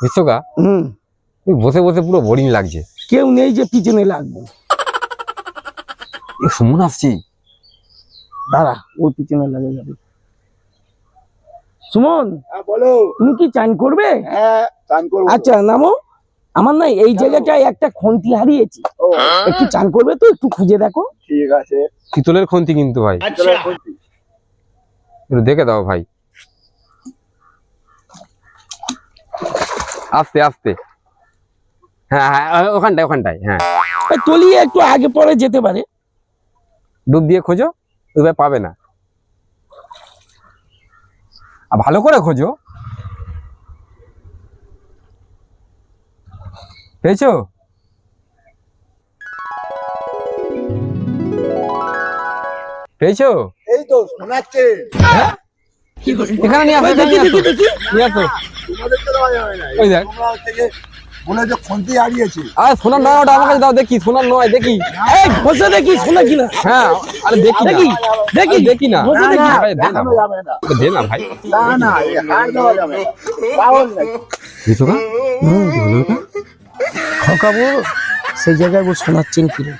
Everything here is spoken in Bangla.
বিশ্বকা বসে বসে পুরো বোরিং লাগছে। কেউ নেই যে পিছনে লাগবো। সুমন আসছি, দাঁড়া ওর পিছনে লাগে যাবে। সুমন, বলো। তুমি কি চান করবে? হ্যাঁ, চান করবো। আচ্ছা নামো। আমার না এই জায়গাটায় একটা খন্তি হারিয়েছি, একটু চান করবে তো, একটু খুঁজে দেখো। ঠিক আছে। পিতলের খন্তি কিন্তু ভাই, একটু দেখে দাও ভাই। আস্তে আস্তে, হ্যাঁ হ্যাঁ ওখানটায় ওখানটায়, হ্যাঁ তলিয়ে একটু আগে পরে যেতে পারে। ডুব দিয়ে খোঁজো, ওইভাবে পাবে না, আর ভালো করে খোঁজো। পেয়েছো? পেয়েছো? এই তো শোনাচ্ছে। এখানে নিয়ে আসো, এখানে নিয়ে আসো, নিয়ে আসো। তোমাদের তো দেওয়া যাবে না। ওই দেখ। তোমরা থেকে বলে যে খন্তি হারিয়েছে। আর সোনার নয়, ওটা আমাকে দাও দেখি। সোনার নয়, দেখি। এই বসে দেখি শোনা কিনা। হ্যাঁ আরে দেখি দেখি, দেখি দেখি না, বসে দেখি। ভাই দে না, দেখানো যাবে না। দে না ভাই। না না, এ হার দেওয়া যাবে না। পাগল নাকি? বিশ্বকা খকাবো সেই জায়গায় ও শোনাচ্ছেন কিনা।